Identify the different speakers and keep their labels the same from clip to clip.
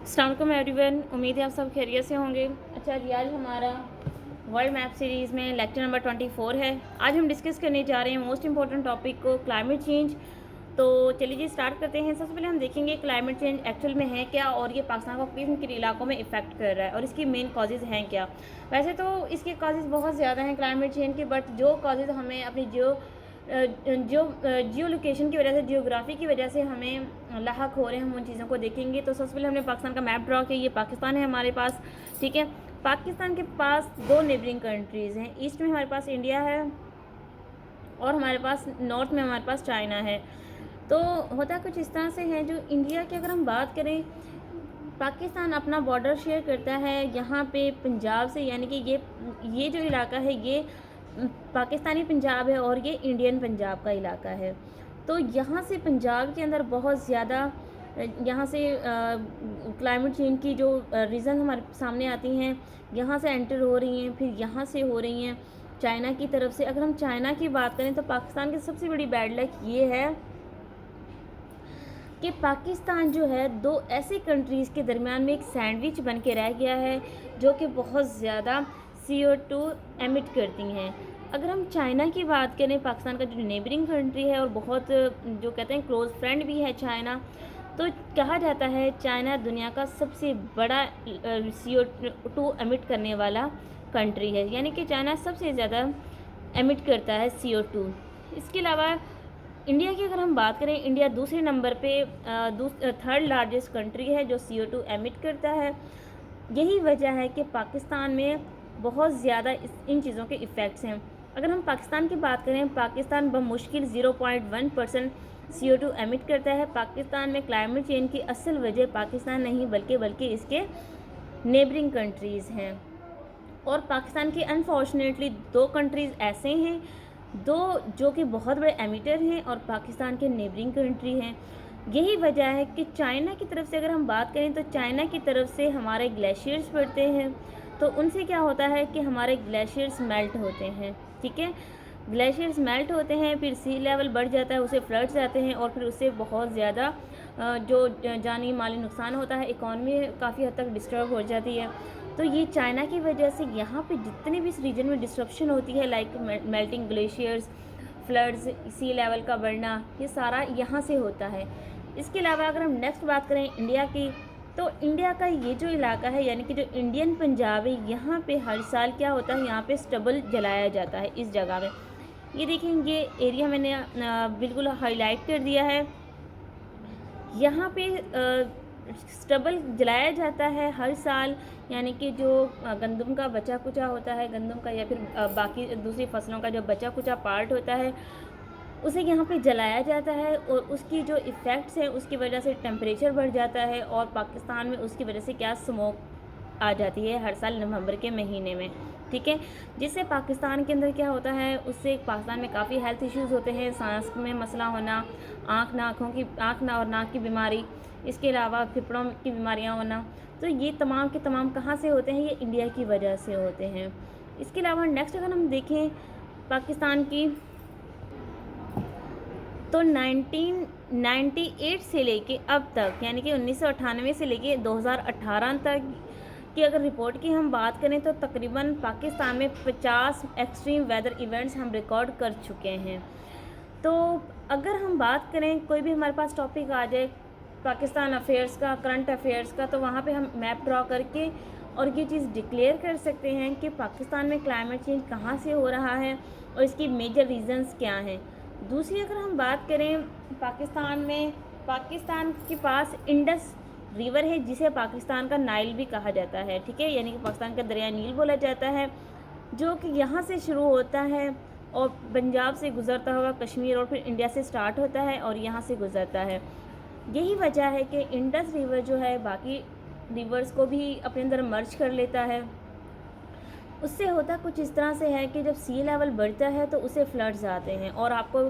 Speaker 1: अस्सलाम वालेकुम एवरीवन, उम्मीद है आप सब खैरियत से होंगे। अच्छा जी, आज हमारा वर्ल्ड मैप सीरीज़ में लेक्चर नंबर 24 है। आज हम डिस्कस करने जा रहे हैं मोस्ट इंपॉर्टेंट टॉपिक को, क्लाइमेट चेंज। तो चलिए जी स्टार्ट करते हैं। सबसे पहले हम देखेंगे क्लाइमेट चेंज एक्चुअल में है क्या और ये पाकिस्तान को किन किन इलाकों में इफेक्ट कर रहा है और इसकी मेन कॉजेज़ हैं क्या। वैसे तो इसके कॉजेज़ बहुत ज़्यादा हैं क्लाइमेट चेंज के, बट जो कॉजेज़ हमें अपनी जियो लोकेशन की वजह से, जियोग्राफी की वजह से हमें लाहक हो रहे हैं, हम उन चीज़ों को देखेंगे। तो सबसे पहले हमने पाकिस्तान का मैप ड्रॉ किया। ये पाकिस्तान है हमारे पास, ठीक है। पाकिस्तान के पास दो नेबरिंग कंट्रीज़ हैं। ईस्ट में हमारे पास इंडिया है और हमारे पास नॉर्थ में हमारे पास चाइना है। तो होता कुछ इस तरह से है। जो इंडिया की अगर हम बात करें, पाकिस्तान अपना बॉर्डर शेयर करता है यहाँ पे पंजाब से, यानी कि ये जो इलाका है ये पाकिस्तानी पंजाब है और ये इंडियन पंजाब का इलाका है। तो यहाँ से पंजाब के अंदर बहुत ज़्यादा यहाँ से क्लाइमेट चेंज की जो रीज़न हमारे सामने आती हैं, यहाँ से एंटर हो रही हैं, फिर यहाँ से हो रही हैं चाइना की तरफ से। अगर हम चाइना की बात करें तो पाकिस्तान की सबसे बड़ी बैड लक ये है कि पाकिस्तान जो है दो ऐसे कंट्रीज़ के दरमियान में एक सैंडविच बन के रह गया है जो कि बहुत ज़्यादा CO2 एमिट करती हैं। अगर हम चाइना की बात करें, पाकिस्तान का जो नेबरिंग कंट्री है और बहुत जो कहते हैं क्लोज़ फ्रेंड भी है चाइना, तो कहा जाता है चाइना दुनिया का सबसे बड़ा CO2 एमिट करने वाला कंट्री है, यानी कि चाइना सबसे ज़्यादा एमिट करता है CO2। इसके अलावा इंडिया की अगर हम बात करें, इंडिया दूसरे नंबर पे थर्ड लार्जेस्ट कंट्री है जो CO2 एमिट करता है। यही वजह है कि पाकिस्तान में बहुत ज़्यादा इन चीज़ों के इफ़ेक्ट्स हैं। अगर हम पाकिस्तान की बात करें, पाकिस्तान बमुश्किल 0.1% CO2 एमिट करता है। पाकिस्तान में क्लाइमेट चेंज की असल वजह पाकिस्तान नहीं बल्कि इसके नेबरिंग कंट्रीज़ हैं। और पाकिस्तान के अनफॉर्चुनेटली दो कंट्रीज़ ऐसे हैं, दो जो कि बहुत बड़े एमिटर हैं और पाकिस्तान के नेबरिंग कंट्री हैं। यही वजह है कि चाइना की तरफ से अगर हम बात करें तो चाइना की तरफ से हमारे ग्लेशियर्स पड़ते हैं, तो उनसे क्या होता है कि हमारे ग्लेशियर्स मेल्ट होते हैं, ठीक है। ग्लेशियर्स मेल्ट होते हैं, फिर सी लेवल बढ़ जाता है, उसे फ्लड्स आते हैं और फिर उससे बहुत ज़्यादा जो जानी माली नुकसान होता है, इकॉनमी काफ़ी हद तक डिस्टर्ब हो जाती है। तो ये चाइना की वजह से यहाँ पे जितने भी इस रीजन में डिस्ट्रप्शन होती है, लाइक मेल्टिंग ग्लेशियर्स, फ्लड्स, सी लेवल का बढ़ना, ये सारा यहाँ से होता है। इसके अलावा अगर हम नेक्स्ट बात करें इंडिया की, तो इंडिया का ये जो इलाका है, यानी कि जो इंडियन पंजाब है, यहाँ पे हर साल क्या होता है, यहाँ पे स्टबल जलाया जाता है इस जगह में। ये देखें, ये एरिया मैंने बिल्कुल हाईलाइट कर दिया है। यहाँ पे स्टबल जलाया जाता है हर साल, यानी कि जो गंदम का बचा कुचा होता है, गंदम का या फिर बाकी दूसरी फसलों का जो बचा कुचा पार्ट होता है, उसे यहाँ पे जलाया जाता है और उसकी जो इफ़ेक्ट्स हैं उसकी वजह से टेम्परेचर बढ़ जाता है और पाकिस्तान में उसकी वजह से क्या स्मोक आ जाती है हर साल नवंबर के महीने में, ठीक है। जिससे पाकिस्तान के अंदर क्या होता है, उससे पाकिस्तान में काफ़ी हेल्थ इश्यूज़ होते हैं, सांस में मसला होना, आँख ना और नाक की बीमारी, इसके अलावा फेफड़ों की बीमारियाँ होना। तो ये तमाम के तमाम कहाँ से होते हैं, ये इंडिया की वजह से होते हैं। इसके अलावा नेक्स्ट अगर हम देखें पाकिस्तान की, तो 1998 से लेके अब तक, यानी कि 1998 से लेके 2018 तक की अगर रिपोर्ट की हम बात करें, तो तकरीबन पाकिस्तान में 50 एक्सट्रीम वेदर इवेंट्स हम रिकॉर्ड कर चुके हैं। तो अगर हम बात करें, कोई भी हमारे पास टॉपिक आ जाए पाकिस्तान अफेयर्स का, करंट अफेयर्स का, तो वहाँ पे हम मैप ड्रॉ करके और ये चीज़ डिक्लेयर कर सकते हैं कि पाकिस्तान में क्लाइमेट चेंज कहाँ से हो रहा है और इसकी मेजर रीजंस क्या हैं। दूसरी अगर हम बात करें, पाकिस्तान में, पाकिस्तान के पास इंडस रिवर है जिसे पाकिस्तान का नाइल भी कहा जाता है, ठीक है, यानी कि पाकिस्तान का दरिया नील बोला जाता है, जो कि यहाँ से शुरू होता है और पंजाब से गुज़रता हुआ कश्मीर और फिर इंडिया से स्टार्ट होता है और यहाँ से गुज़रता है। यही वजह है कि इंडस रिवर जो है बाकी रिवर्स को भी अपने अंदर मर्ज कर लेता है। उससे होता कुछ इस तरह से है कि जब सी लेवल बढ़ता है तो उसे फ्लड्स आते हैं, और आपको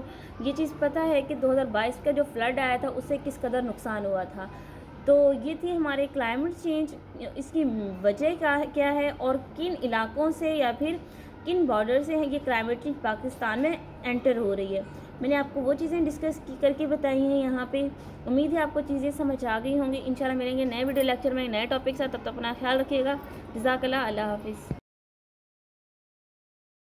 Speaker 1: ये चीज़ पता है कि 2022 का जो फ्लड आया था उससे किस कदर नुकसान हुआ था। तो ये थी हमारे क्लाइमेट चेंज, इसकी वजह क्या है और किन इलाकों से या फिर किन बॉर्डर से है ये क्लाइमेट चेंज पाकिस्तान में एंटर हो रही है। मैंने आपको वो चीज़ें डिस्कस की करके बताई हैं यहाँ पे। उम्मीद है आपको चीज़ें समझ आ गई होंगी। इंशाल्लाह मिलेंगे नए वीडियो लेक्चर में नए टॉपिक के साथ। तब तक अपना ख्याल रखिएगा। जज़ाकल्लाह, अल्लाह हाफ़िज़।